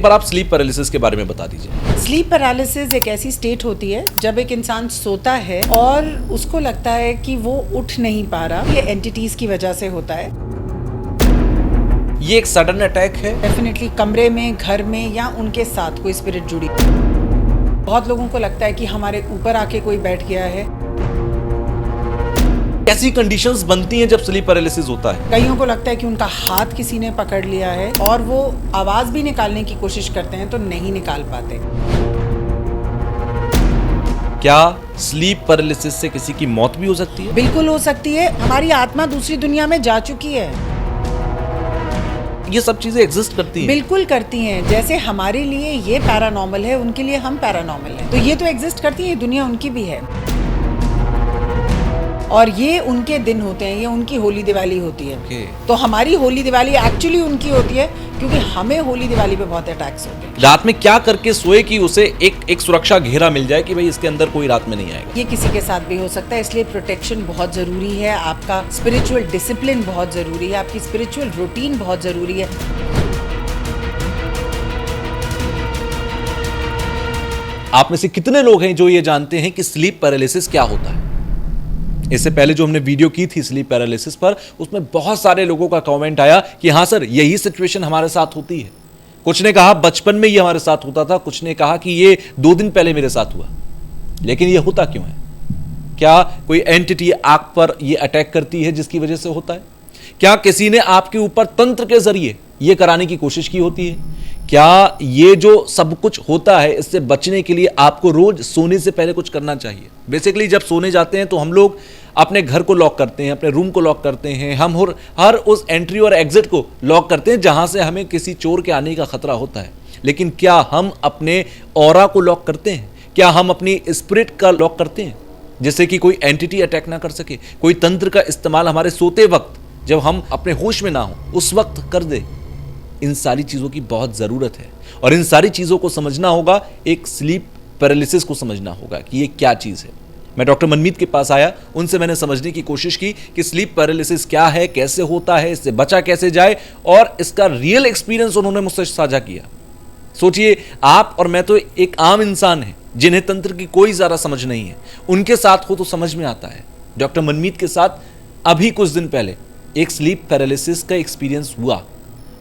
पर आप sleep paralysis के बारे में बता दीजिए। स्लीप पैरालिसिस एक ऐसी स्टेट होती है जब एक इंसान सोता है और उसको लगता है कि वो उठ नहीं पा रहा। ये एंटिटीज की वजह से होता है। ये एक सडन अटैक है। डेफिनेटली कमरे में, घर में या उनके साथ कोई स्पिरिट जुड़ी। बहुत लोगों को लगता है कि हमारे ऊपर आके कोई बैठ गया है। कैसी कंडीशंस बनती हैं जब स्लीप पैरालिसिस होता है? कईयों को लगता है कि उनका हाथ किसी ने पकड़ लिया है और वो आवाज भी निकालने की कोशिश करते हैं तो नहीं निकाल पाते। क्या स्लीप पैरालिसिस से किसी की मौत भी हो सकती है? बिल्कुल हो सकती है। हमारी आत्मा दूसरी दुनिया में जा चुकी है। ये सब चीजें एग्जिस्ट करती हैं? बिल्कुल करती हैं। जैसे हमारे लिए ये पैरानॉर्मल है, उनके लिए हम पैरानॉर्मल हैं। तो ये तो एग्जिस्ट करती है, ये दुनिया उनकी भी है। और ये उनके दिन होते हैं, ये उनकी होली दिवाली होती है। तो हमारी होली दिवाली एक्चुअली उनकी होती है क्योंकि हमें होली दिवाली पे बहुत अटैक्स होते हैं। रात में क्या करके सोए कि उसे एक सुरक्षा घेरा मिल जाए कि भाई इसके अंदर कोई रात में नहीं आएगा? ये किसी के साथ भी हो सकता है, इसलिए प्रोटेक्शन बहुत जरूरी है। आपका स्पिरिचुअल डिसिप्लिन बहुत जरूरी है, आपकी स्पिरिचुअल रूटीन बहुत जरूरी है। आप में से कितने लोग हैं जो ये जानते हैं कि स्लीप पैरालिसिस क्या होता है? इससे पहले जो हमने वीडियो की थी स्लीप पैरालिसिस पर, उसमें बहुत सारे लोगों का कमेंट आया कि हाँ सर, यही सिचुएशन हमारे साथ होती है। कुछ ने कहा बचपन में ये हमारे साथ होता था, कुछ ने कहा कि ये 2 दिन पहले मेरे साथ हुआ। लेकिन ये होता क्यों है? क्या कोई एंटिटी आंख पर ये अटैक करती है जिसकी वजह से होता है? क्या किसी ने आपके ऊपर तंत्र के जरिए ये कराने की कोशिश की होती है? क्या ये जो सब कुछ होता है, इससे बचने के लिए आपको रोज सोने से पहले कुछ करना चाहिए? बेसिकली जब सोने जाते हैं तो हम लोग अपने घर को लॉक करते हैं, अपने रूम को लॉक करते हैं, हम हर उस एंट्री और एग्जिट को लॉक करते हैं जहां से हमें किसी चोर के आने का खतरा होता है। लेकिन क्या हम अपने ऑरा को लॉक करते हैं? क्या हम अपनी स्पिरिट का लॉक करते हैं जिससे कि कोई एंटिटी अटैक ना कर सके? कोई तंत्र का इस्तेमाल हमारे सोते वक्त, जब हम अपने होश में ना हो, उस वक्त कर दे? इन सारी चीजों की बहुत जरूरत है और इन सारी चीजों को समझना होगा, एक स्लीप पैरालिसिस को समझना होगा कि ये क्या चीज है। मैं डॉक्टर मनमीत के पास आया, उनसे मैंने समझने की कोशिश की कि स्लीप पैरालिसिस क्या है, कैसे होता है, इससे बचा कैसे जाए, और इसका रियल एक्सपीरियंस उन्होंने मुझसे साझा किया। सोचिए, आप और मैं तो एक आम इंसान हैं जिन्हें तंत्र की कोई ज्यादा समझ नहीं है, उनके साथ हो तो समझ में आता है। डॉक्टर मनमीत के साथ अभी कुछ दिन पहले एक स्लीप पैरालिसिस का एक्सपीरियंस हुआ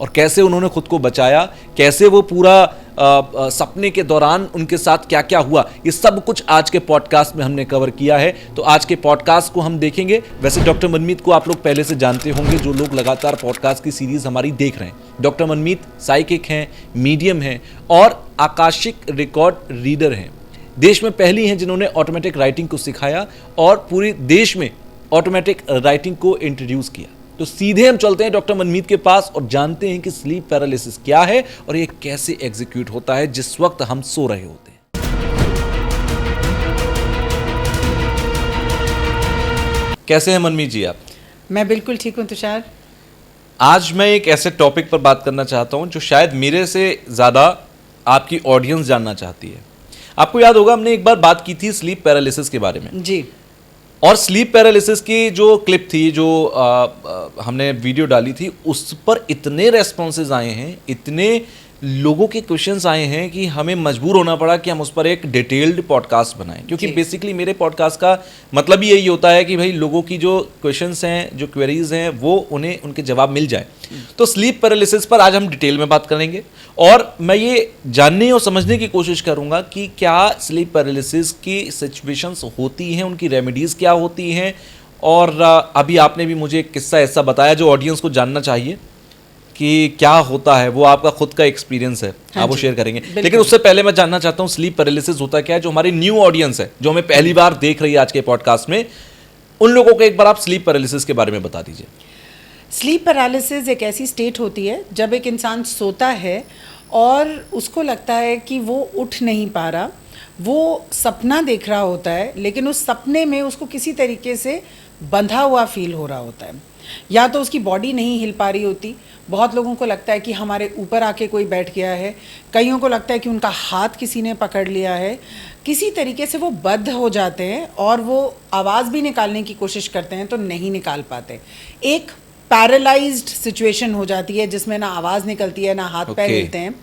और कैसे उन्होंने खुद को बचाया, कैसे वो पूरा सपने के दौरान उनके साथ क्या क्या हुआ, ये सब कुछ आज के पॉडकास्ट में हमने कवर किया है। तो आज के पॉडकास्ट को हम देखेंगे। वैसे डॉक्टर मनमीत को आप लोग पहले से जानते होंगे, जो लोग लगातार पॉडकास्ट की सीरीज हमारी देख रहे हैं। डॉक्टर मनमीत साइकिक हैं, मीडियम हैं और आकाशिक रिकॉर्ड रीडर हैं। देश में पहली हैं जिन्होंने ऑटोमेटिक राइटिंग को सिखाया और पूरे देश में ऑटोमेटिक राइटिंग को इंट्रोड्यूस किया। तो सीधे हम चलते हैं डॉक्टर मनमीत के पास और जानते हैं कि स्लीप पैरालिसिस क्या है और ये कैसे एग्जीक्यूट होता है जिस वक्त हम सो रहे होते हैं। कैसे हैं मनमीत जी आप? मैं बिल्कुल ठीक हूँ तुषार। आज मैं एक ऐसे टॉपिक पर बात करना चाहता हूं जो शायद मेरे से ज्यादा आपकी ऑडियंस जानना चाहती है। आपको याद होगा, हमने एक बार बात की थी स्लीप पैरालिसिस के बारे में जी, और स्लीप पैरालिसिस की जो क्लिप थी, जो हमने वीडियो डाली थी, उस पर इतने रेस्पॉन्सेज आए हैं, इतने लोगों के क्वेश्चंस आए हैं कि हमें मजबूर होना पड़ा कि हम उस पर एक डिटेल्ड पॉडकास्ट बनाएं। क्योंकि बेसिकली मेरे पॉडकास्ट का मतलब ही यही होता है कि भाई लोगों की जो क्वेश्चंस हैं, जो क्वेरीज हैं, वो उन्हें उनके जवाब मिल जाए। तो स्लीप पैरालिसिस पर आज हम डिटेल में बात करेंगे और मैं ये जानने और समझने की कोशिश करूंगा कि क्या स्लीप पैरालिसिस की सिचुएशंस होती हैं, उनकी रेमेडीज क्या होती हैं। और अभी आपने भी मुझे एक किस्सा ऐसा बताया जो ऑडियंस को जानना चाहिए कि क्या होता है, वो आपका खुद का एक्सपीरियंस है। हाँ, आप वो शेयर करेंगे। लेकिन उससे पहले मैं जानना चाहता हूँ स्लीप पैरालिसिस होता क्या है। जो हमारी न्यू ऑडियंस है, जो हमें पहली बार देख रही है आज के पॉडकास्ट में, उन लोगों को एक बार आप स्लीप पैरालिसिस के बारे में बता दीजिए। स्लीप पैरालिसिस एक ऐसी स्टेट होती है जब एक इंसान सोता है और उसको लगता है कि वो उठ नहीं पा रहा। वो सपना देख रहा होता है लेकिन उस सपने में उसको किसी तरीके से बंधा हुआ फील हो रहा होता है, या तो उसकी बॉडी नहीं हिल पा रही होती। बहुत लोगों को लगता है कि हमारे ऊपर आके कोई बैठ गया है। कईयों को लगता है कि उनका हाथ किसी ने पकड़ लिया है। किसी तरीके से वो बद्ध हो जाते हैं और वो आवाज़ भी निकालने की कोशिश करते हैं तो नहीं निकाल पाते। एक पैरालाइज्ड सिचुएशन हो जाती है जिसमें ना आवाज़ निकलती है, ना हाथ पैर हिलते हैं।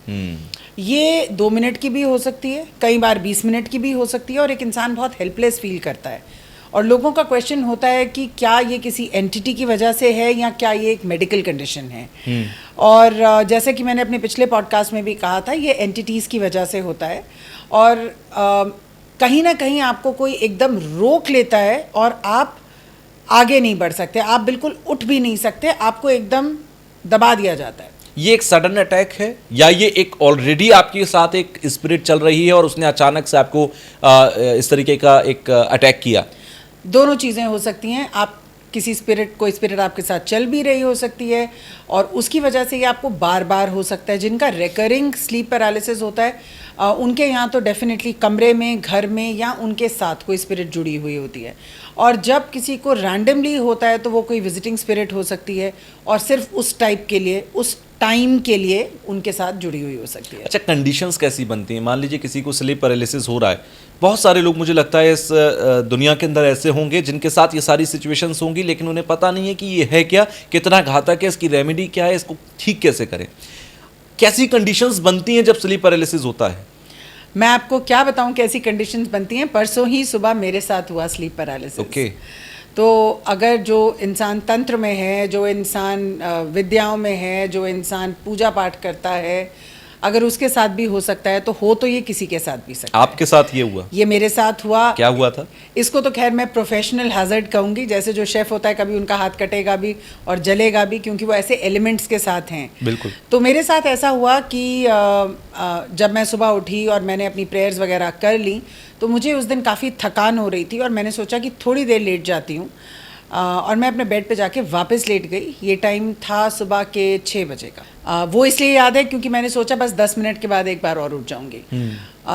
ये 2 मिनट की भी हो सकती है, कई बार 20 मिनट की भी हो सकती है, और एक इंसान बहुत हेल्पलेस फील करता है। और लोगों का क्वेश्चन होता है कि क्या ये किसी एंटिटी की वजह से है या क्या ये एक मेडिकल कंडीशन है। और जैसे कि मैंने अपने पिछले पॉडकास्ट में भी कहा था, ये एंटिटीज़ की वजह से होता है। और कहीं ना कहीं आपको कोई एकदम रोक लेता है और आप आगे नहीं बढ़ सकते, आप बिल्कुल उठ भी नहीं सकते, आपको एकदम दबा दिया जाता है। ये एक सडन अटैक है या ये एक ऑलरेडी आपके साथ एक स्पिरिट चल रही है और उसने अचानक से आपको इस तरीके का एक अटैक किया? दोनों चीज़ें हो सकती हैं। आप किसी कोई स्पिरिट आपके साथ चल भी रही हो सकती है और उसकी वजह से ये आपको बार बार हो सकता है। जिनका रिकरिंग स्लीप पैरालिसिस होता है उनके यहाँ तो डेफिनेटली कमरे में, घर में या उनके साथ कोई स्पिरिट जुड़ी हुई होती है। और जब किसी को रैंडमली होता है तो वो कोई विजिटिंग स्पिरिट हो सकती है और सिर्फ उस टाइप के लिए, उस टाइम के लिए उनके साथ जुड़ी हुई हो सकती है। अच्छा, कंडीशंस कैसी बनती हैं? मान लीजिए किसी को स्लीप पैरालिसिस हो रहा है, बहुत सारे लोग मुझे लगता है इस दुनिया के अंदर ऐसे होंगे जिनके साथ ये सारी सिचुएशंस होंगी, लेकिन उन्हें पता नहीं है कि ये है क्या, कितना घातक है, इसकी रेमेडी क्या है, इसको ठीक कैसे करें। कैसी कंडीशंस बनती हैं जब स्लीप पैरालिसिस होता है? मैं आपको क्या बताऊं कैसी कंडीशंस बनती हैं। परसों ही सुबह मेरे साथ हुआ स्लीप पैरालिसिस। ओके। तो अगर जो इंसान तंत्र में है, जो इंसान विद्याओं में है, जो इंसान पूजा पाठ करता है, अगर उसके साथ भी हो सकता है तो ये किसी के साथ भी सकता है। आपके साथ ये हुआ? ये मेरे साथ हुआ। क्या हुआ था? इसको तो खैर मैं प्रोफेशनल हैजर्ड कहूँगी। जैसे जो शेफ़ होता है, कभी उनका हाथ कटेगा भी और जलेगा भी, क्योंकि वो ऐसे एलिमेंट्स के साथ हैं। बिल्कुल। तो मेरे साथ ऐसा हुआ कि जब मैं सुबह उठी और मैंने अपनी प्रेयर्स वगैरह कर ली तो मुझे उस दिन काफ़ी थकान हो रही थी और मैंने सोचा कि थोड़ी देर लेट जाती हूँ। और मैं अपने बेड पे जाके वापस लेट गई। ये टाइम था सुबह के 6 बजे का। वो इसलिए याद है क्योंकि मैंने सोचा बस 10 मिनट के बाद एक बार और उठ जाऊंगी।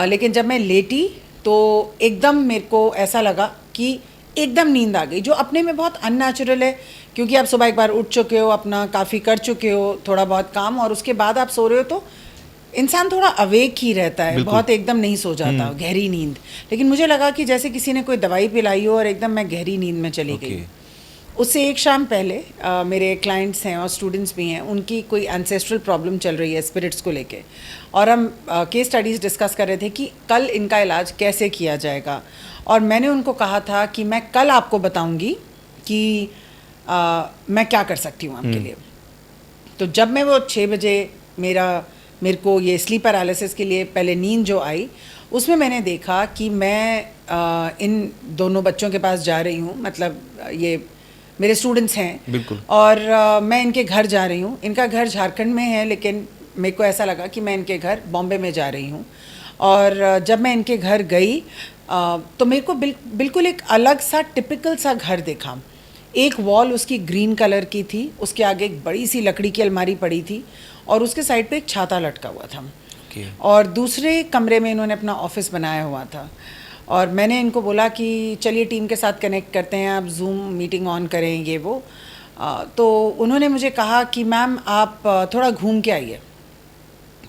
लेकिन जब मैं लेटी तो एकदम मेरे को ऐसा लगा कि एकदम नींद आ गई, जो अपने में बहुत अननेचुरल है, क्योंकि आप सुबह एक बार उठ चुके हो, अपना काफ़ी कर चुके हो थोड़ा बहुत काम, और उसके बाद आप सो रहे हो तो इंसान थोड़ा अवेक ही रहता है, बहुत एकदम नहीं सो जाता, गहरी नींद। लेकिन मुझे लगा कि जैसे किसी ने कोई दवाई पिलाई हो और एकदम मैं गहरी नींद में चली गई। उससे एक शाम पहले मेरे क्लाइंट्स हैं और स्टूडेंट्स भी हैं, उनकी कोई एंसेस्ट्रल प्रॉब्लम चल रही है स्पिरिट्स को लेके, और हम केस स्टडीज़ डिस्कस कर रहे थे कि कल इनका इलाज कैसे किया जाएगा। और मैंने उनको कहा था कि मैं कल आपको बताऊंगी कि मैं क्या कर सकती हूँ आपके लिए। तो जब मैं वो 6 बजे मेरे को ये स्लीप पैरालिसिस के लिए पहले नींद जो आई, उसमें मैंने देखा कि मैं इन दोनों बच्चों के पास जा रही हूँ, मतलब ये मेरे स्टूडेंट्स हैं। बिल्कुल। और मैं इनके घर जा रही हूँ। इनका घर झारखंड में है, लेकिन मेरे को ऐसा लगा कि मैं इनके घर बॉम्बे में जा रही हूँ। और जब मैं इनके घर गई तो मेरे को बिल्कुल एक अलग सा टिपिकल सा घर देखा। एक वॉल उसकी ग्रीन कलर की थी, उसके आगे एक बड़ी सी लकड़ी की अलमारी पड़ी थी और उसके साइड पे एक छाता लटका हुआ था। और दूसरे कमरे में इन्होंने अपना ऑफिस बनाया हुआ था। और मैंने इनको बोला कि चलिए टीम के साथ कनेक्ट करते हैं, आप जूम मीटिंग ऑन करें, ये वो। तो उन्होंने मुझे कहा कि मैम आप थोड़ा घूम के आइए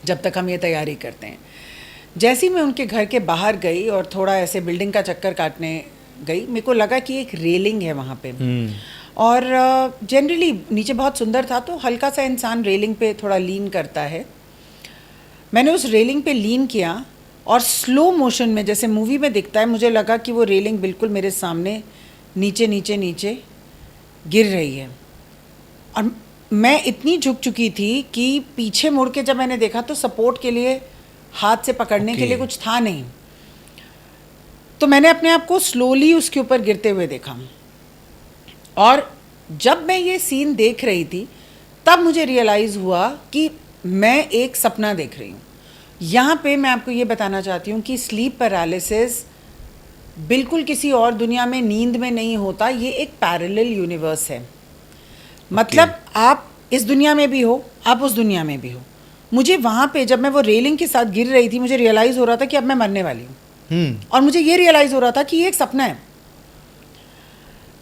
जब तक हम ये तैयारी करते हैं। जैसे ही मैं उनके घर के बाहर गई और थोड़ा ऐसे बिल्डिंग का चक्कर काटने गई, मेरे को लगा कि एक रेलिंग है वहाँ पे। और जनरली नीचे बहुत सुंदर था, तो हल्का सा इंसान रेलिंग पे थोड़ा लीन करता है। मैंने उस रेलिंग पे लीन किया और स्लो मोशन में, जैसे मूवी में दिखता है, मुझे लगा कि वो रेलिंग बिल्कुल मेरे सामने नीचे नीचे नीचे गिर रही है। और मैं इतनी झुक चुकी थी कि पीछे मुड़ के जब मैंने देखा तो सपोर्ट के लिए, हाथ से पकड़ने के लिए कुछ था नहीं। तो मैंने अपने आप को स्लोली उसके ऊपर गिरते हुए देखा। और जब मैं ये सीन देख रही थी तब मुझे रियलाइज़ हुआ कि मैं एक सपना देख रही हूँ। यहाँ पे मैं आपको ये बताना चाहती हूँ कि स्लीप पैरालिसिस बिल्कुल किसी और दुनिया में, नींद में नहीं होता। ये एक पैरेलल यूनिवर्स है। मतलब आप इस दुनिया में भी हो, आप उस दुनिया में भी हो। मुझे वहाँ पे जब मैं वो रेलिंग के साथ गिर रही थी, मुझे रियलाइज़ हो रहा था कि अब मैं मरने वाली हूँ। और मुझे ये रियलाइज़ हो रहा था कि ये एक सपना है।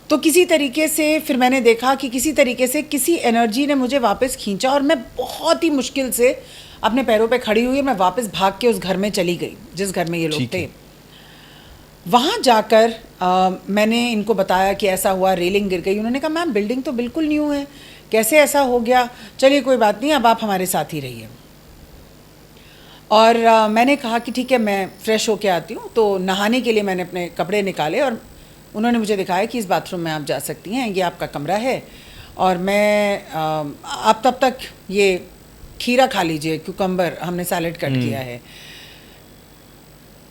तो किसी तरीके से फिर मैंने देखा कि किसी तरीके से किसी एनर्जी ने मुझे वापस खींचा और मैं बहुत ही मुश्किल से अपने पैरों पे खड़ी हुई। मैं वापस भाग के उस घर में चली गई जिस घर में ये लोग थे। वहाँ जाकर मैंने इनको बताया कि ऐसा हुआ, रेलिंग गिर गई। उन्होंने कहा मैम बिल्डिंग तो बिल्कुल न्यू है, कैसे ऐसा हो गया? चलिए कोई बात नहीं, अब आप हमारे साथ ही रहिए। और मैंने कहा कि ठीक है मैं फ्रेश होके आती हूँ। तो नहाने के लिए मैंने अपने कपड़े निकाले और उन्होंने मुझे दिखाया कि इस बाथरूम में आप जा सकती हैं, ये आपका कमरा है। और मैं आप तब तक ये खीरा खा लीजिए, क्यूकम्बर हमने सैलेड कट किया है,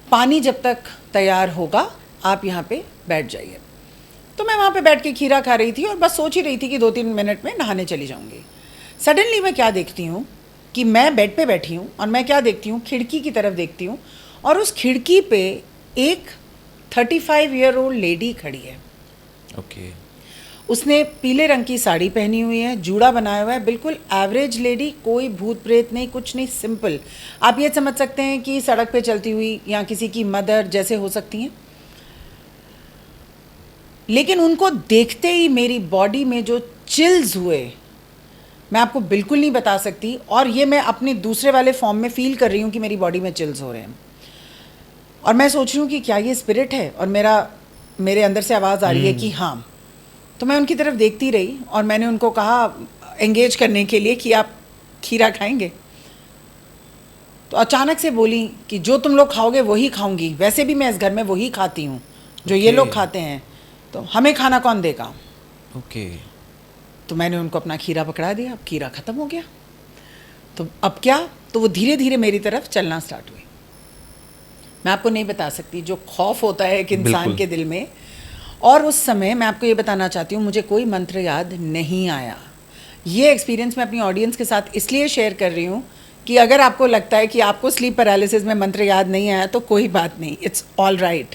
पानी जब तक तैयार होगा आप यहाँ पे बैठ जाइए। तो मैं वहाँ पे बैठ के खीरा खा रही थी और बस सोच ही रही थी कि 2-3 मिनट में नहाने चली जाऊँगी। सडनली मैं क्या देखती हूँ कि मैं बेड पे बैठी हूँ और मैं क्या देखती हूँ, खिड़की की तरफ देखती हूँ और उस खिड़की पे एक 35 ईयर ओल्ड लेडी खड़ी है। ओके। उसने पीले रंग की साड़ी पहनी हुई है, जूड़ा बनाया हुआ है, बिल्कुल एवरेज लेडी, कोई भूत प्रेत नहीं, कुछ नहीं, सिंपल। आप ये समझ सकते हैं कि सड़क पे चलती हुई या किसी की मदर जैसे हो सकती हैं। लेकिन उनको देखते ही मेरी बॉडी में जो चिल्स हुए मैं आपको बिल्कुल नहीं बता सकती। और ये मैं अपने दूसरे वाले फॉर्म में फील कर रही हूँ कि मेरी बॉडी में चिल्स हो रहे हैं और मैं सोच रही हूँ कि क्या ये स्पिरिट है, और मेरे अंदर से आवाज़ आ रही है कि हाँ। तो मैं उनकी तरफ देखती रही और मैंने उनको कहा एंगेज करने के लिए कि आप खीरा खाएंगे। तो अचानक से बोली कि जो तुम लोग खाओगे वही खाऊंगी, वैसे भी मैं इस घर में वही खाती हूँ जो ये लोग खाते हैं, तो हमें खाना कौन देगा। ओके। तो मैंने उनको अपना खीरा पकड़ा दिया, अब खीरा ख़त्म हो गया। तो अब क्या, तो वो धीरे धीरे मेरी तरफ चलना स्टार्ट हुई। मैं आपको नहीं बता सकती जो खौफ होता है एक इंसान के दिल में। और उस समय मैं आपको ये बताना चाहती हूँ, मुझे कोई मंत्र याद नहीं आया। ये एक्सपीरियंस मैं अपनी ऑडियंस के साथ इसलिए शेयर कर रही हूँ कि अगर आपको लगता है कि आपको स्लीप पैरालिसिस में मंत्र याद नहीं आया तो कोई बात नहीं, इट्स ऑल राइट।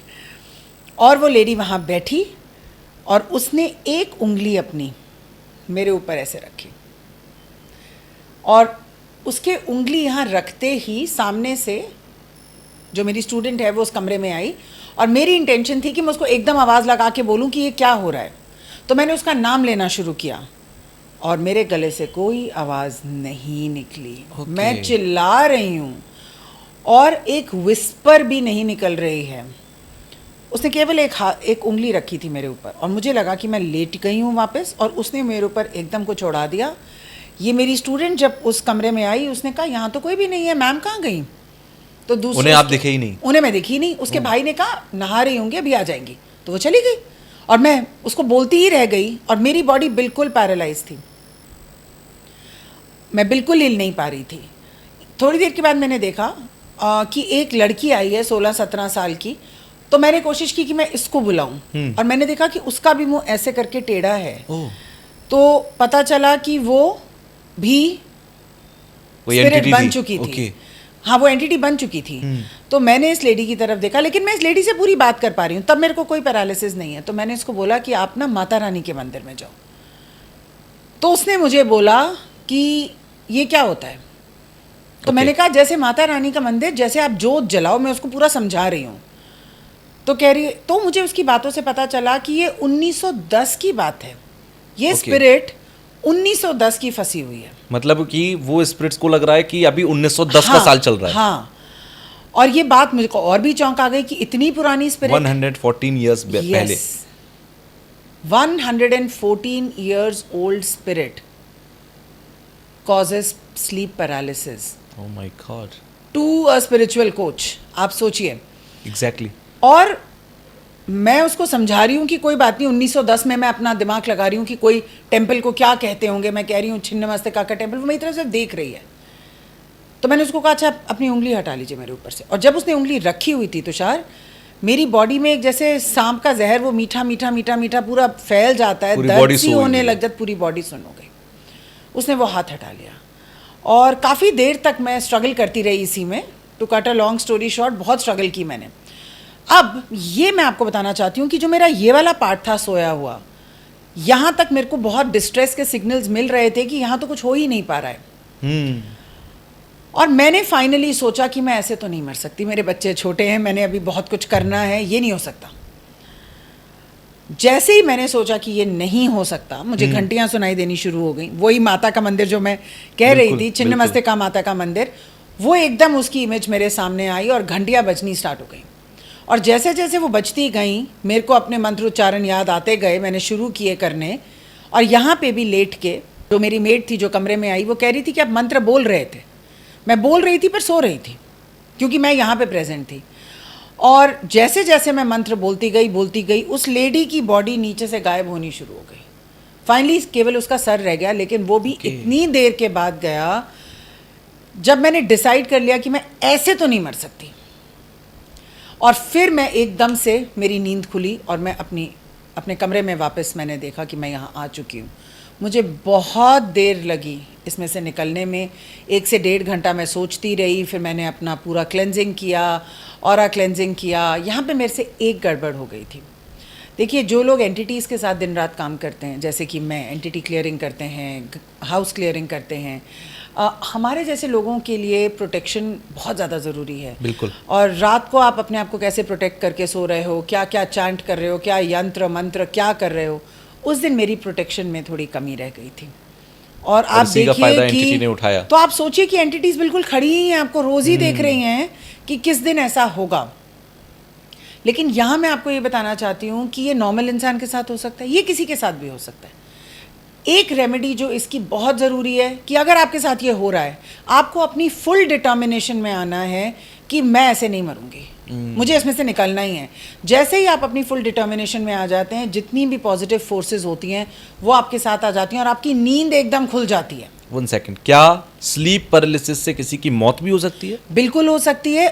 और वो लेडी वहाँ बैठी और उसने एक उंगली अपनी मेरे ऊपर ऐसे रखी और उसके उंगली यहाँ रखते ही सामने से जो मेरी स्टूडेंट है वो उस कमरे में आई और मेरी इंटेंशन थी कि मैं उसको एकदम आवाज़ लगा के बोलूँ कि ये क्या हो रहा है। तो मैंने उसका नाम लेना शुरू किया और मेरे गले से कोई आवाज़ नहीं निकली। मैं चिल्ला रही हूँ और एक विस्पर भी नहीं निकल रही है। उसने केवल एक उंगली रखी थी मेरे ऊपर और मुझे लगा कि मैं लेट गई हूँ वापस, और उसने मेरे ऊपर एकदम को छोड़ा दिया। ये मेरी स्टूडेंट जब उस कमरे में आई उसने कहा यहाँ तो कोई भी नहीं है, मैम कहाँ गई। तो दूसरे उन्हें आप दिखे ही नहीं? उन्हें मैं दिखी नहीं। उसके भाई ने कहा नहा रही होंगी अभी आ जाएंगी, तो वो चली गई और मैं उसको बोलती ही रह गई और मेरी बॉडी बिल्कुल पैरालाइज थी, मैं बिल्कुल हिल नहीं पा रही थी। थोड़ी देर के बाद मैंने देखा कि एक लड़की आई है 16-17 साल की। तो मैंने कोशिश की कि मैं इसको बुलाऊं और मैंने देखा कि उसका भी मुंह ऐसे करके टेढ़ा है। तो पता चला कि वो भी स्पिरिट बन चुकी थी। हाँ, वो एंटिटी बन चुकी थी। तो मैंने इस लेडी की तरफ देखा, लेकिन मैं इस लेडी से पूरी बात कर पा रही हूँ, तब मेरे को कोई पैरालिसिस नहीं है। तो मैंने इसको बोला कि आप ना माता रानी के मंदिर में जाओ। तो उसने मुझे बोला कि ये क्या होता है। तो मैंने कहा जैसे माता रानी का मंदिर, जैसे आप जोत जलाओ, मैं उसको पूरा समझा रही हूँ। तो कह रही, तो मुझे उसकी बातों से पता चला कि ये 1910 की बात है। ये स्पिरिट 1910 की फंसी हुई है। मतलब कि वो स्पिरिट्स को लग रहा है कि अभी 1910 का साल चल रहा है। हाँ, और ये बात मुझे को और भी चौंक आ गई कि इतनी पुरानी स्पिरिट 114 इयर्स पहले। 114 years old spirit causes sleep paralysis. Oh my God. To a spiritual coach. आप सोचिए। Exactly. और मैं उसको समझा रही हूँ कि कोई बात नहीं, 1910 में मैं अपना दिमाग लगा रही हूँ कि कोई टेम्पल को क्या कहते होंगे। मैं कह रही हूँ छिन्नमस्तिका का टेम्पल। वो मेरी तरफ से देख रही है। तो मैंने उसको कहा अच्छा अपनी उंगली हटा लीजिए मेरे ऊपर से। और जब उसने उंगली रखी हुई थी तुषार, मेरी बॉडी में एक जैसे सांप का जहर, वो मीठा मीठा मीठा मीठा पूरा फैल जाता है, दर्द सी होने लग जाती, पूरी बॉडी सुन्न हो गई। उसने वो हाथ हटा लिया और काफ़ी देर तक मैं स्ट्रगल करती रही इसी में। To cut a long story short, बहुत स्ट्रगल की मैंने। अब ये मैं आपको बताना चाहती हूँ कि जो मेरा ये वाला पार्ट था सोया हुआ, यहाँ तक मेरे को बहुत डिस्ट्रेस के सिग्नल्स मिल रहे थे कि यहाँ तो कुछ हो ही नहीं पा रहा है। और मैंने फाइनली सोचा कि मैं ऐसे तो नहीं मर सकती, मेरे बच्चे छोटे हैं, मैंने अभी बहुत कुछ करना है, ये नहीं हो सकता। जैसे ही मैंने सोचा कि ये नहीं हो सकता, मुझे घंटियां सुनाई देनी शुरू हो गई। वही माता का मंदिर जो मैं कह रही थी, छिन्नमस्तिका माता का मंदिर, वो एकदम उसकी इमेज मेरे सामने आई और घंटियां बजनी स्टार्ट हो गई। और जैसे जैसे वो बजती गई, मेरे को अपने मंत्रोच्चारण याद आते गए, मैंने शुरू किए करने। और यहाँ पे भी लेट के जो मेरी मेड थी जो कमरे में आई, वो कह रही थी कि आप मंत्र बोल रहे थे। मैं बोल रही थी पर सो रही थी। क्योंकि मैं यहाँ पे प्रेजेंट थी। और जैसे जैसे मैं मंत्र बोलती गई, उस लेडी की बॉडी नीचे से गायब होनी शुरू हो गई। फाइनली केवल उसका सर रह गया, लेकिन वो भी इतनी देर के बाद गया जब मैंने डिसाइड कर लिया कि मैं ऐसे तो नहीं मर सकती। और फिर मैं एकदम से मेरी नींद खुली और मैं अपने कमरे में वापस मैंने देखा कि मैं यहाँ आ चुकी हूँ। मुझे बहुत देर लगी इसमें से निकलने में, 1 से 1.5 घंटा मैं सोचती रही। फिर मैंने अपना पूरा क्लेंजिंग किया, ऑरा क्लेंजिंग किया। यहाँ पे मेरे से एक गड़बड़ हो गई थी। देखिए, जो लोग एंटिटीज़ के साथ दिन रात काम करते हैं, जैसे कि मैं, एंटिटी क्लियरिंग करते हैं, हाउस क्लियरिंग करते हैं, हमारे जैसे लोगों के लिए प्रोटेक्शन बहुत ज़्यादा ज़रूरी है। बिल्कुल। और रात को आप अपने आप को कैसे प्रोटेक्ट करके सो रहे हो, क्या क्या चांट कर रहे हो, क्या यंत्र मंत्र क्या कर रहे हो, उस दिन मेरी प्रोटेक्शन में थोड़ी कमी रह गई थी। और आप देखिए कि ने उठाया। तो आप सोचिए कि एंटिटीज़ बिल्कुल खड़ी ही हैं, आपको रोज़ ही देख रही हैं कि किस दिन ऐसा होगा। लेकिन यहाँ मैं आपको ये बताना चाहती हूँ कि ये नॉर्मल इंसान के साथ हो सकता है, ये किसी के साथ भी हो सकता है। एक रेमेडी जो इसकी बहुत ज़रूरी है कि अगर आपके साथ ये हो रहा है, आपको अपनी फुल डिटर्मिनेशन में आना है कि मैं ऐसे नहीं मरूंगी, मुझे इसमें से निकलना ही है। जैसे ही आप अपनी फुल डिटर्मिनेशन में आ जाते हैं, जितनी भी पॉजिटिव फोर्सेस होती हैं वो आपके साथ आ जाती हैं और आपकी नींद एकदम खुल जाती है। 1 सेकंड, क्या स्लीप पैरालिसिस से किसी की मौत भी हो सकती है? बिल्कुल हो सकती है।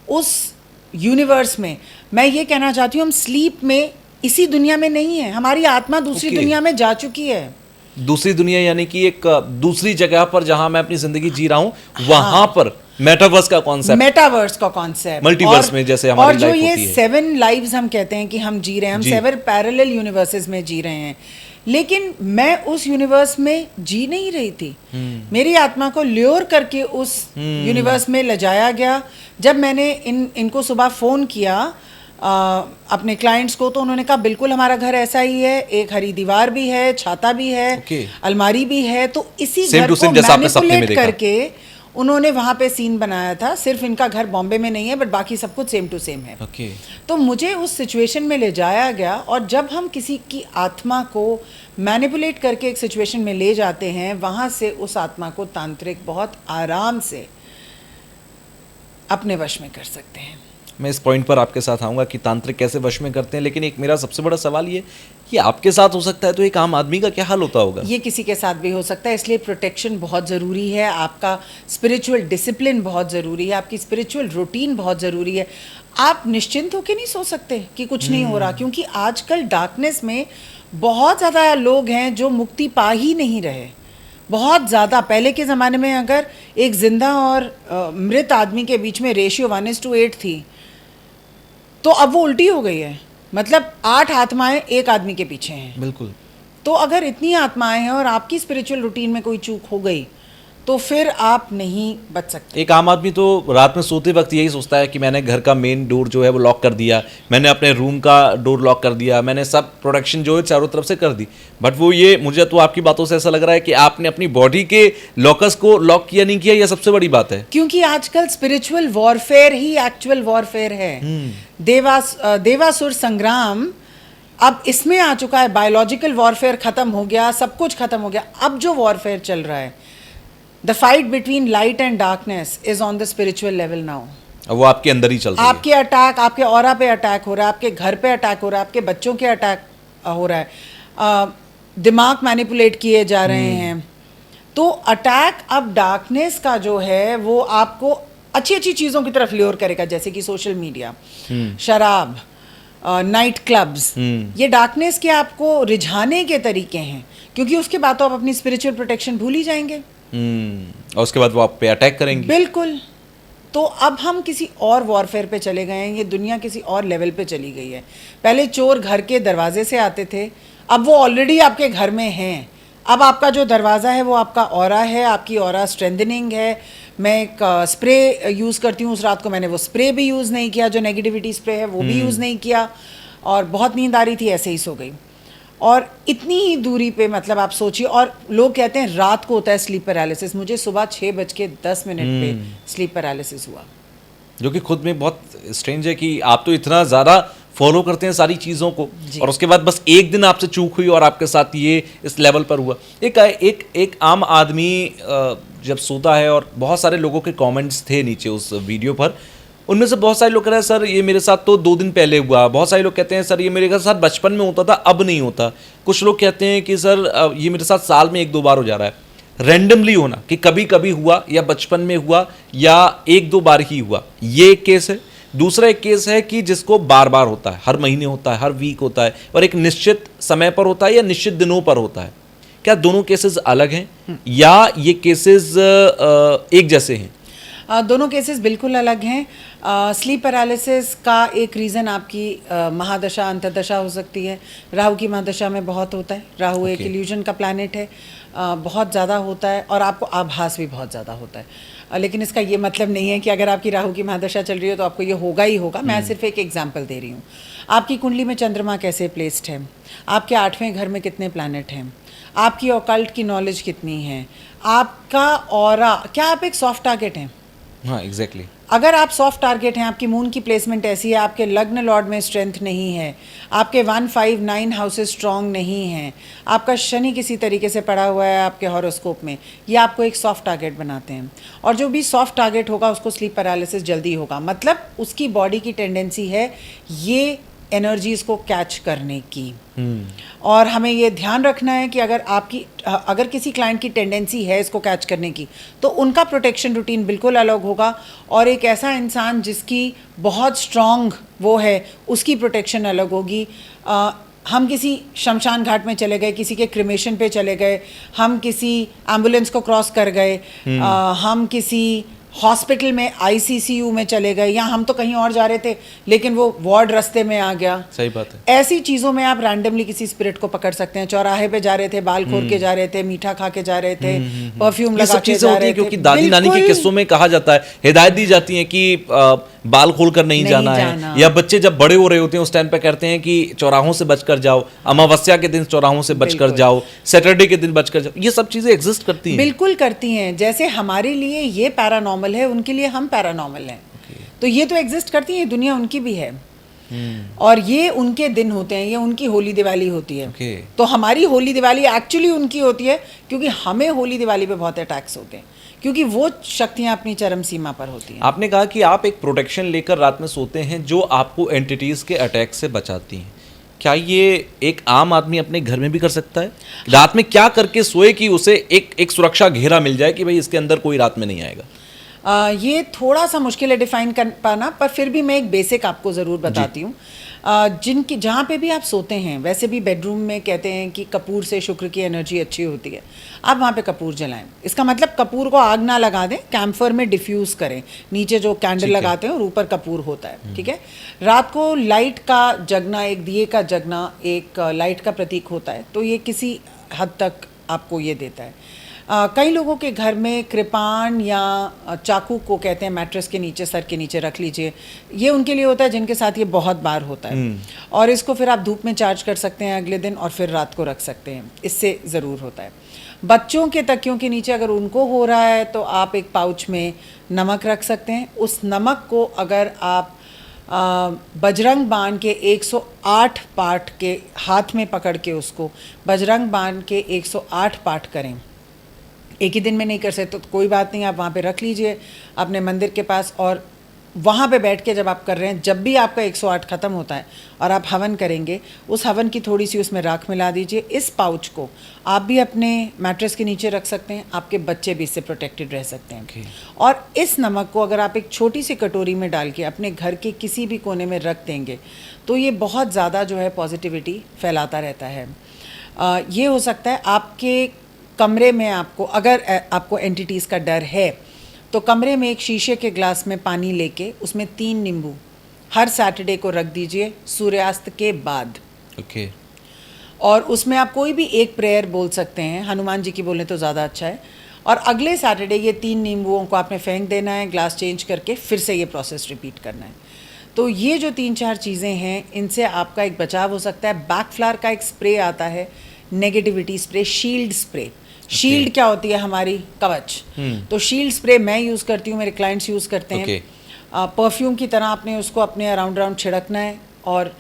उस यूनिवर्स में मैं ये कहना चाहती हूँ, हम स्लीप में इसी दुनिया में नहीं है, हमारी आत्मा दूसरी दुनिया में जा चुकी है। दूसरी दुनिया यानी कि एक दूसरी जगह पर जहां मैं अपनी जिंदगी जी रहा हूं, वहां पर मेटावर्स का कॉन्सेप्ट, मल्टीवर्स में जैसे हमारी लाइफ होती है। और जो ये 7 लाइव्स हम कहते हैं कि हम जी रहे हैं, हम 7 पैरेलल यूनिवर्सेस में जी रहे हैं, लेकिन मैं उस यूनिवर्स में जी नहीं रही थी। मेरी आत्मा को ल्योर करके उस यूनिवर्स में ले जाया गया। जब मैंने इनको सुबह फ़ोन किया अपने क्लाइंट्स को, तो उन्होंने कहा बिल्कुल हमारा घर ऐसा ही है, एक हरी दीवार भी है, छाता भी है, अलमारी भी है। तो इसी घर को मैनिपुलेट करके उन्होंने वहाँ पे सीन बनाया था। सिर्फ इनका घर बॉम्बे में नहीं है, बट बाकी सब कुछ सेम टू सेम है। तो मुझे उस सिचुएशन में ले जाया गया, और जब हम किसी की आत्मा को मैनिपुलेट करके एक सिचुएशन में ले जाते हैं, वहाँ से उस आत्मा को तांत्रिक बहुत आराम से अपने वश में कर सकते हैं। मैं इस पॉइंट पर आपके साथ आऊँगा कि तांत्रिक कैसे वश में करते हैं, लेकिन एक मेरा सबसे बड़ा सवाल ये कि आपके साथ हो सकता है, तो एक आम आदमी का क्या हाल होता होगा? ये किसी के साथ भी हो सकता है, इसलिए प्रोटेक्शन बहुत ज़रूरी है। आपका स्पिरिचुअल डिसिप्लिन बहुत ज़रूरी है, आपकी स्पिरिचुअल रूटीन बहुत ज़रूरी है। आप निश्चिंत होकर नहीं सो सकते कि कुछ नहीं हो रहा, क्योंकि आजकल डार्कनेस में बहुत ज़्यादा लोग हैं जो मुक्ति पा ही नहीं रहे। बहुत ज़्यादा। पहले के ज़माने में अगर एक जिंदा और मृत आदमी के बीच में रेशियो 1:8 थी, तो अब वो उल्टी हो गई है। मतलब 8 आत्माएं एक आदमी के पीछे हैं। बिल्कुल। तो अगर इतनी आत्माएं हैं और आपकी स्पिरिचुअल रूटीन में कोई चूक हो गई, तो फिर आप नहीं बच सकते। एक आम आदमी तो रात में सोते वक्त यही सोचता है कि मैंने घर का मेन डोर जो है वो लॉक कर दिया, मैंने अपने रूम का डोर लॉक कर दिया, मैंने सब प्रोटेक्शन जो है चारों तरफ से कर दी। बट वो ये, मुझे तो आपकी बातों से ऐसा लग रहा है कि आपने अपनी बॉडी के लॉकर्स को लॉक किया नहीं किया, यह सबसे बड़ी बात है। क्योंकि आजकल स्पिरिचुअल वॉरफेयर ही एक्चुअल वॉरफेयर है। देवासुर संग्राम अब इसमें आ चुका है। बायोलॉजिकल वॉरफेयर खत्म हो गया, सब कुछ खत्म हो गया। अब जो वॉरफेयर चल रहा है, the fight between light and darkness is on the spiritual level now. वो आपके अंदर ही चल रही है। आपके अटैक, आपके ऑरा पे अटैक हो रहा है, आपके घर पे अटैक हो रहा है, आपके बच्चों के अटैक हो रहा है, दिमाग मैनिपुलेट किए जा रहे हैं। तो अटैक अब डार्कनेस का जो है वो आपको अच्छी अच्छी चीज़ों की तरफ ल्योर करेगा, जैसे कि सोशल मीडिया, शराब, नाइट क्लब्स। ये डार्कनेस के आपको रिझाने के तरीके हैं, क्योंकि उसके बाद तो आप अपनी स्पिरिचुअल प्रोटेक्शन भूल ही जाएंगे। और उसके बाद वो आप पे अटैक करेंगे। बिल्कुल। तो अब हम किसी और वॉरफेयर पे चले गए हैं, ये दुनिया किसी और लेवल पे चली गई है। पहले चोर घर के दरवाजे से आते थे, अब वो ऑलरेडी आपके घर में हैं। अब आपका जो दरवाज़ा है वो आपका ऑरा है, आपकी ऑरा स्ट्रेंथनिंग है। मैं एक स्प्रे यूज़ करती हूँ, उस रात को मैंने वो स्प्रे भी यूज़ नहीं किया, जो नेगेटिविटी स्प्रे है वो भी यूज़ नहीं किया, और बहुत नींद आ रही थी, ऐसे ही सो गई। और इतनी ही दूरी पे, मतलब आप सोचिए। और लोग कहते हैं रात को होता है स्लीप पैरालिसिस, मुझे सुबह 6:10 पे स्लीप पैरालिसिस हुआ, जो कि खुद में बहुत स्ट्रेंज है कि आप तो इतना ज़्यादा फॉलो करते हैं सारी चीज़ों को, जी। और उसके बाद बस एक दिन आपसे चूक हुई और आपके साथ ये इस लेवल पर हुआ। एक आम आदमी जब सोता है, और बहुत सारे लोगों के कमेंट्स थे नीचे उस वीडियो पर, उनमें से बहुत सारे लोग कह रहे हैं सर ये मेरे साथ तो 2 दिन पहले हुआ, बहुत सारे लोग कहते हैं सर ये मेरे साथ बचपन में होता था अब नहीं होता, कुछ लोग कहते हैं कि सर ये मेरे साथ साल में 1-2 बार हो जा रहा है। रैंडमली होना कि कभी कभी हुआ या बचपन में हुआ या 1-2 बार ही हुआ, ये एक केस है। दूसरा एक केस है कि जिसको बार बार होता है, हर महीने होता है, हर वीक होता है, और एक निश्चित समय पर होता है या निश्चित दिनों पर होता है। क्या दोनों केसेस अलग हैं या ये केसेस एक जैसे हैं? दोनों केसेस बिल्कुल अलग हैं। स्लीप पैरालिसिस का एक रीज़न आपकी महादशा अंतर्दशा हो सकती है। राहु की महादशा में बहुत होता है। राहु एक इल्यूजन का प्लैनेट है, बहुत ज़्यादा होता है, और आपको आभास भी बहुत ज़्यादा होता है। लेकिन इसका ये मतलब नहीं है कि अगर आपकी राहु की महादशा चल रही है तो आपको ये होगा ही होगा। मैं सिर्फ एक एग्जाम्पल दे रही हूँ। आपकी कुंडली में चंद्रमा कैसे प्लेस्ड है, आपके 8वें घर में कितने प्लैनेट हैं, आपकी ऑकल्ट की नॉलेज कितनी है, आपका ऑरा, क्या आप एक सॉफ्ट टारगेट हैं? हाँ, एग्जैक्टली। अगर आप सॉफ्ट टारगेट हैं, आपकी मून की प्लेसमेंट ऐसी है, आपके लग्न लॉर्ड में स्ट्रेंथ नहीं है, आपके 1, 5, 9 हाउसेस स्ट्रांग नहीं हैं, आपका शनि किसी तरीके से पड़ा हुआ है आपके हॉरोस्कोप में, ये आपको एक सॉफ्ट टारगेट बनाते हैं। और जो भी सॉफ्ट टारगेट होगा उसको स्लीप पैरालिसिस जल्दी होगा। मतलब उसकी बॉडी की टेंडेंसी है ये एनर्जीज को कैच करने की। और हमें ये ध्यान रखना है कि अगर किसी क्लाइंट की टेंडेंसी है इसको कैच करने की, तो उनका प्रोटेक्शन रूटीन बिल्कुल अलग होगा, और एक ऐसा इंसान जिसकी बहुत स्ट्रॉन्ग वो है उसकी प्रोटेक्शन अलग होगी। हम किसी शमशान घाट में चले गए, किसी के क्रिमेशन पे चले गए, हम किसी एम्बुलेंस को क्रॉस कर गए, हम किसी हॉस्पिटल में आईसीसीयू में चले गए, या हम तो कहीं और जा रहे थे लेकिन वो वार्ड रास्ते में आ गया। सही बात है। ऐसी चीज़ों में आप रैंडमली किसी स्पिरिट को पकड़ सकते हैं। चौराहे पे जा रहे थे, बाल खोल के जा रहे थे, मीठा खा के जा रहे थे, परफ्यूम लगा के जा रहे थे, क्योंकि दादी नानी के किस्सों में कहा जाता है, हिदायत दी जाती है कि बाल खोल कर नहीं जाना है, या बच्चे जब बड़े हो रहे होते हैं उस टाइम पे कहते हैं कि चौराहों से बचकर जाओ, अमावस्या के दिन चौराहों से बचकर जाओ, सैटरडे के दिन बचकर जाओ। ये सब चीजें एग्जिस्ट करती हैं। बिल्कुल करती हैं। जैसे हमारे लिए ये पैरानॉर्मल है, उनके लिए हम पैरानॉर्मल हैं। तो ये तो एग्जिस्ट करती है, दुनिया उनकी भी है। और ये उनके दिन होते हैं, ये उनकी होली दिवाली होती है। तो हमारी होली दिवाली एक्चुअली उनकी होती है, क्योंकि हमें होली दिवाली पे बहुत अटैक्स होते हैं, क्योंकि वो शक्तियां अपनी चरम सीमा पर होती हैं। आपने कहा कि आप एक प्रोटेक्शन लेकर रात में सोते हैं जो आपको एंटिटीज के अटैक से बचाती हैं। क्या ये एक आम आदमी अपने घर में भी कर सकता है? रात में क्या करके सोए कि उसे एक सुरक्षा घेरा मिल जाए कि भाई इसके अंदर कोई रात में नहीं आएगा? ये थोड़ा सा मुश्किल है डिफाइन कर पाना, पर फिर भी मैं एक बेसिक आपको ज़रूर बताती हूँ। जहाँ पे भी आप सोते हैं, वैसे भी बेडरूम में कहते हैं कि कपूर से शुक्र की एनर्जी अच्छी होती है। आप वहाँ पे कपूर जलाएं। इसका मतलब कपूर को आग ना लगा दें, कैम्फर में डिफ्यूज़ करें। नीचे जो कैंडल लगाते हैं और ऊपर कपूर होता है, ठीक है। रात को लाइट का जगना, एक दिए का जगना एक लाइट का प्रतीक होता है, तो ये किसी हद तक आपको ये देता है। कई लोगों के घर में कृपान या चाकू को कहते हैं मैट्रेस के नीचे, सर के नीचे रख लीजिए। ये उनके लिए होता है जिनके साथ ये बहुत बार होता है। और इसको फिर आप धूप में चार्ज कर सकते हैं अगले दिन, और फिर रात को रख सकते हैं। इससे ज़रूर होता है। बच्चों के तकियों के नीचे अगर उनको हो रहा है तो आप एक पाउच में नमक रख सकते हैं। उस नमक को अगर आप बजरंग बाण के 108 पाठ के हाथ में पकड़ के उसको बजरंग बाण के 108 पाठ करें, एक ही दिन में नहीं कर सकते तो कोई बात नहीं, आप वहाँ पे रख लीजिए अपने मंदिर के पास, और वहाँ पे बैठ के जब आप कर रहे हैं, जब भी आपका 108 ख़त्म होता है और आप हवन करेंगे, उस हवन की थोड़ी सी उसमें राख मिला दीजिए। इस पाउच को आप भी अपने मैट्रेस के नीचे रख सकते हैं, आपके बच्चे भी इससे प्रोटेक्टेड रह सकते हैं। और इस नमक को अगर आप एक छोटी सी कटोरी में डाल के अपने घर के किसी भी कोने में रख देंगे तो ये बहुत ज़्यादा जो है पॉजिटिविटी फैलाता रहता है। ये हो सकता है आपके कमरे में, अगर आपको एंटिटीज़ का डर है तो कमरे में एक शीशे के ग्लास में पानी लेके उसमें 3 नींबू हर सैटरडे को रख दीजिए सूर्यास्त के बाद। ओके। और उसमें आप कोई भी एक प्रेयर बोल सकते हैं, हनुमान जी की बोलें तो ज़्यादा अच्छा है। और अगले सैटरडे ये 3 नींबुओं को आपने फेंक देना है, ग्लास चेंज करके फिर से ये प्रोसेस रिपीट करना है। तो ये जो 3-4 चीज़ें हैं, इनसे आपका एक बचाव हो सकता है। बैकफ्लावर का एक स्प्रे आता है, negativity spray, shield spray. Shield क्या होती है? हमारी कवच। तो शील्ड स्प्रे मैं यूज़ करती हूँ, मेरे क्लाइंट्स यूज़ करते हैं। परफ्यूम की तरह आपने उसको अपने अराउंड छिड़कना है, और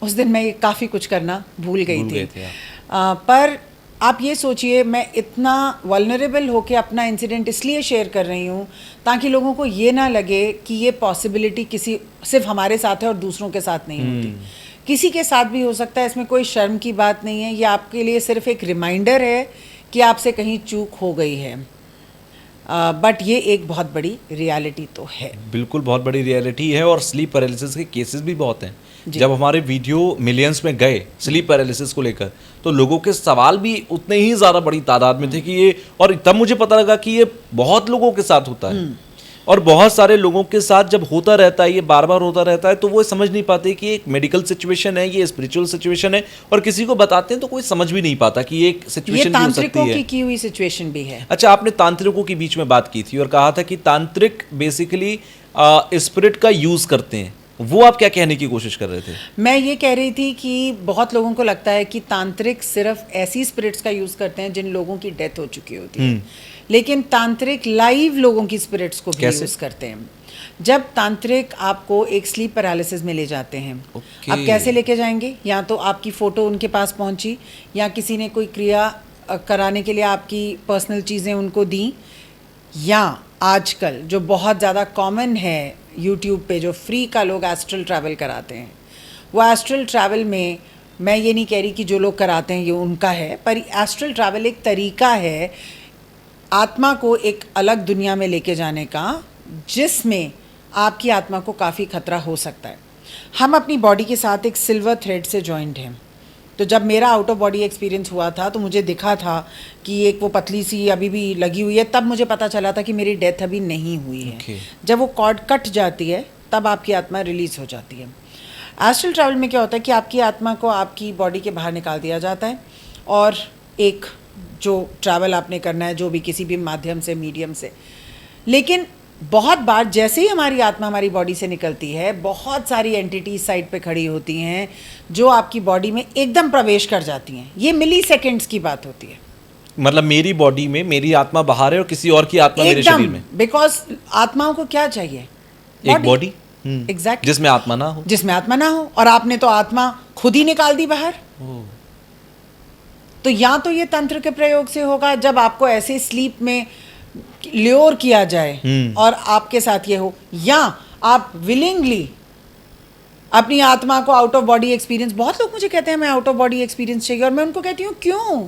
उस दिन मैं काफ़ी कुछ करना भूल गई थी। थे आप। पर आप ये सोचिए, मैं इतना वल्नरेबल होके अपना इंसिडेंट इसलिए शेयर कर रही हूँ ताकि लोगों को ये ना लगे कि ये पॉसिबिलिटी किसी सिर्फ हमारे साथ है और दूसरों के साथ नहीं होती। किसी के साथ भी हो सकता है, इसमें कोई शर्म की बात नहीं है। ये आपके लिए सिर्फ एक रिमाइंडर है कि आपसे कहीं चूक हो गई है। बट ये एक बहुत बड़ी रियलिटी तो है। बिल्कुल बहुत बड़ी रियलिटी है और स्लीप पैरालिसिस के केसेस भी बहुत हैं। जब हमारे वीडियो मिलियंस में गए स्लीप पैरालिसिस को लेकर तो लोगों के सवाल भी उतने ही ज़्यादा बड़ी तादाद में थे कि ये, और तब मुझे पता लगा कि ये बहुत लोगों के साथ होता है और बहुत सारे लोगों के साथ जब होता रहता है, ये बार बार होता रहता है, तो वो समझ नहीं पाते कि एक मेडिकल सिचुएशन है, ये स्पिरिचुअल सिचुएशन है, और किसी को बताते हैं तो कोई समझ भी नहीं पाता कि ये एक सिचुएशन भी हो सकती है। तांत्रिकों की हुई सिचुएशन भी है। अच्छा, आपने तांत्रिकों के बीच में बात की थी और कहा था कि तांत्रिक बेसिकली स्पिरिट का यूज करते हैं, वो आप क्या कहने की कोशिश कर रहे थे? मैं ये कह रही थी कि बहुत लोगों को लगता है कि तांत्रिक सिर्फ ऐसी स्पिरिट्स का यूज करते हैं जिन लोगों की डेथ हो चुकी होती है, लेकिन तांत्रिक लाइव लोगों की स्पिरिट्स को भी यूज करते हैं। जब तांत्रिक आपको एक स्लीप पैरालिसिस में ले जाते हैं, आप कैसे लेके जाएंगे? या तो आपकी फोटो उनके पास पहुंची, या किसी ने कोई क्रिया कराने के लिए आपकी पर्सनल चीज़ें उनको दी, या आजकल जो बहुत ज़्यादा कॉमन है यूट्यूब पे जो फ्री का लोग एस्ट्रल ट्रैवल कराते हैं, वो एस्ट्रल ट्रैवल में, मैं ये नहीं कह रही कि जो लोग कराते हैं ये उनका है, पर एस्ट्रल ट्रैवल एक तरीका है आत्मा को एक अलग दुनिया में लेके जाने का, जिसमें आपकी आत्मा को काफ़ी खतरा हो सकता है। हम अपनी बॉडी के साथ एक सिल्वर थ्रेड से जॉइंट हैं। तो जब मेरा आउट ऑफ बॉडी एक्सपीरियंस हुआ था तो मुझे दिखा था कि एक वो पतली सी अभी भी लगी हुई है, तब मुझे पता चला था कि मेरी डेथ अभी नहीं हुई है। जब वो कॉर्ड कट जाती है तब आपकी आत्मा रिलीज हो जाती है। एस्ट्रल ट्रैवल में क्या होता है कि आपकी आत्मा को आपकी बॉडी के बाहर निकाल दिया जाता है, और एक जो ट्रैवल आपने करना है जो भी किसी भी माध्यम से, मीडियम से, लेकिन बहुत बार जैसे ही हमारी आत्मा हमारी बॉडी से निकलती है, बहुत सारी एंटिटीज साइड पे खड़ी होती हैं जो आपकी बॉडी में एकदम प्रवेश कर जाती हैं। ये मिली सेकेंड्स की बात होती है। मतलब मेरी बॉडी में मेरी आत्मा बाहर है और किसी और की आत्मा मेरे शरीर में। बिकॉज आत्माओं को क्या चाहिए? एक बॉडी एग्जैक्ट, जिसमें आत्मा ना हो, जिसमें आत्मा ना हो, और आपने तो आत्मा खुद ही निकाल दी बाहर। तो या तो ये तंत्र के प्रयोग से होगा, जब आपको ऐसे स्लीप में ल्योर किया जाए और आपके साथ ये हो, या आप विलिंगली अपनी आत्मा को आउट ऑफ बॉडी एक्सपीरियंस, बहुत लोग मुझे कहते हैं मैं आउट ऑफ बॉडी एक्सपीरियंस चाहिए, और मैं उनको कहती हूँ क्यों?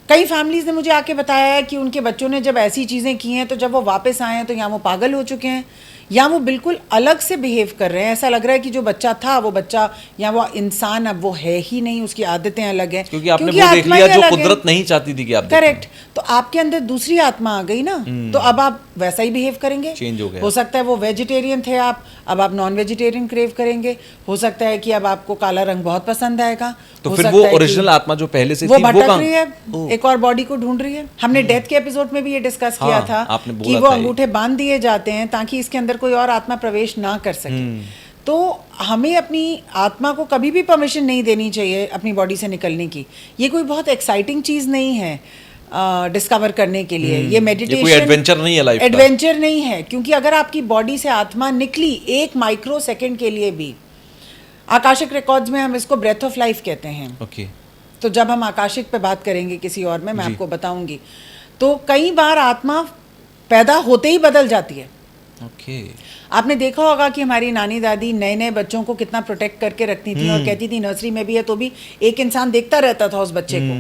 कई फैमिलीज ने मुझे आके बताया है कि उनके बच्चों ने जब ऐसी चीज़ें की हैं तो जब वो वापस आए हैं तो या वो पागल हो चुके हैं या वो बिल्कुल अलग से बिहेव कर रहे हैं। ऐसा लग रहा है कि जो बच्चा था वो बच्चा या वो इंसान अब वो है ही नहीं, उसकी आदतें अलग हैं, क्योंकि आपने वो देख लिया जो कुदरत नहीं चाहती थी कि आप करेक्ट। तो आपके अंदर दूसरी आत्मा आ गई ना, तो अब आप वैसा ही बिहेव करेंगे। चेंज हो गया। हो सकता है वो वेजिटेरियन थे आप, अब आप नॉन वेजिटेरियन क्रेव करेंगे। हो सकता है कि अब आपको काला रंग बहुत पसंद आएगा। तो फिर वो ओरिजिनल आत्मा जो पहले से वो थी भटक रही है, एक और बॉडी को ढूंढ रही है। हमने डेथ के एपिसोड में भी ये डिस्कस किया था कि वो अंगूठे बांध दिए जाते हैं ताकि इसके अंदर कोई और आत्मा प्रवेश ना कर सके। तो हमें अपनी आत्मा को कभी भी परमिशन नहीं देनी चाहिए अपनी बॉडी से निकलने की। ये कोई बहुत एक्साइटिंग चीज नहीं है डिस्कवर करने के लिए। ये मेडिटेशन कोई एडवेंचर नहीं है लाइफ का। एडवेंचर नहीं है, क्योंकि अगर आपकी बॉडी से आत्मा निकली एक माइक्रो सेकेंड के लिए भी, आकाशिक रिकॉर्ड्स में हम इसको ब्रेथ ऑफ लाइफ कहते हैं। ओके। तो जब हम आकाशिक पे बात करेंगे किसी और में, मैं आपको बताऊंगी, तो कई बार आत्मा पैदा होते ही बदल जाती है। ओके। आपने देखा होगा कि हमारी नानी दादी नए नए बच्चों को कितना प्रोटेक्ट करके रखती थी और कहती थी नर्सरी में भी है तो भी एक इंसान देखता रहता था उस बच्चे को,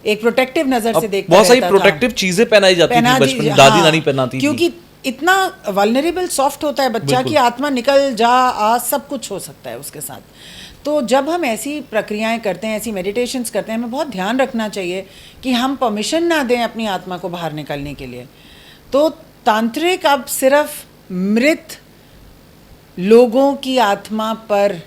एक प्रोटेक्टिव नजर से देखता बहुत सारी प्रोटेक्टिव चीजें पहनाई जाती थी बचपन में, दादी नानी पहनाती थी, क्योंकि इतना वल्नरेबल सॉफ्ट होता है बच्चा कि आत्मा निकल जा आ सब कुछ हो सकता है उसके साथ। तो जब हम ऐसी प्रक्रियाएं करते हैं, ऐसी मेडिटेशंस करते हैं, हमें बहुत ध्यान रखना चाहिए कि हम परमिशन ना दें अपनी आत्मा को बाहर निकलने के लिए। तो तांत्रिक अब सिर्फ मृत लोगों की आत्मा पर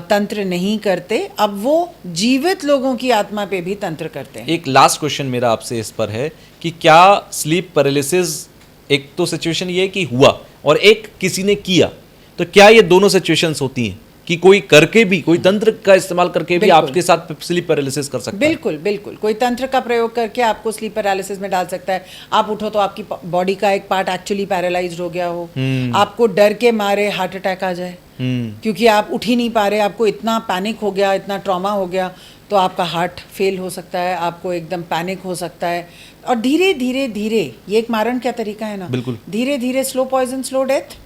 तंत्र नहीं करते, अब वो जीवित लोगों की आत्मा पे भी तंत्र करते हैं। एक लास्ट क्वेश्चन मेरा आपसे इस पर है कि क्या स्लीप पैरालिसिस, एक तो सिचुएशन ये है कि हुआ और एक किसी ने किया, तो क्या ये दोनों सिचुएशंस होती हैं कि कोई करके भी, कोई तंत्र का इस्तेमाल करके भी आपके साथ स्लीप पैरालिसिस कर सकता है? बिल्कुल बिल्कुल, कोई तंत्र का प्रयोग करके आपको स्लीप पैरालिसिस में डाल सकता है। आप उठो तो आपकी बॉडी का एक पार्ट एक्चुअली पैरालाइज्ड हो गया हो, आपको डर के मारे हार्ट अटैक आ जाए, क्योंकि आप उठ ही नहीं पा रहे, आपको इतना पैनिक हो गया, इतना ट्रॉमा हो गया, तो आपका हार्ट फेल हो सकता है, आपको एकदम पैनिक हो सकता है। और धीरे धीरे धीरे, ये एक मारण का तरीका है ना, बिल्कुल। धीरे धीरे स्लो पॉइजन स्लो डेथ।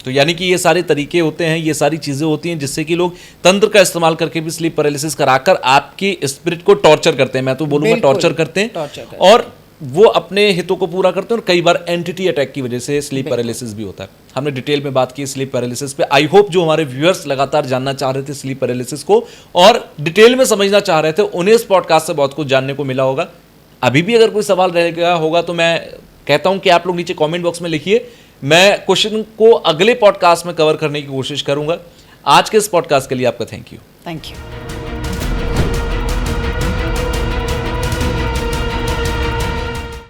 तो यानी कि ये सारे तरीके होते हैं, ये सारी चीजें होती हैं जिससे कि लोग तंत्र का इस्तेमाल करके भी स्लीप पैरालिसिस कराकर आपकी स्पिरिट को टॉर्चर करते हैं। मैं तो बोलूंगा बिल्कुल, टॉर्चर करते हैं, torture करते हैं। और वो अपने हितों को पूरा करते हैं। और कई बार एंटिटी अटैक की वजह से स्लीप पैरालिसिस भी होता है। हमने डिटेल में बात की स्लीप पैरालिसिस पे। आई होप जो हमारे व्यूअर्स लगातार जानना चाह रहे थे स्लीप पैरालिसिस को और डिटेल में समझना चाह रहे थे, उन्हें इस पॉडकास्ट से बहुत कुछ जानने को मिला होगा। अभी भी अगर कोई सवाल रह गया होगा तो मैं कहता हूं कि आप लोग नीचे कमेंट बॉक्स में लिखिए, मैं क्वेश्चन को अगले पॉडकास्ट में कवर करने की कोशिश करूंगा। आज के इस पॉडकास्ट के लिए आपका थैंक यू। Thank you.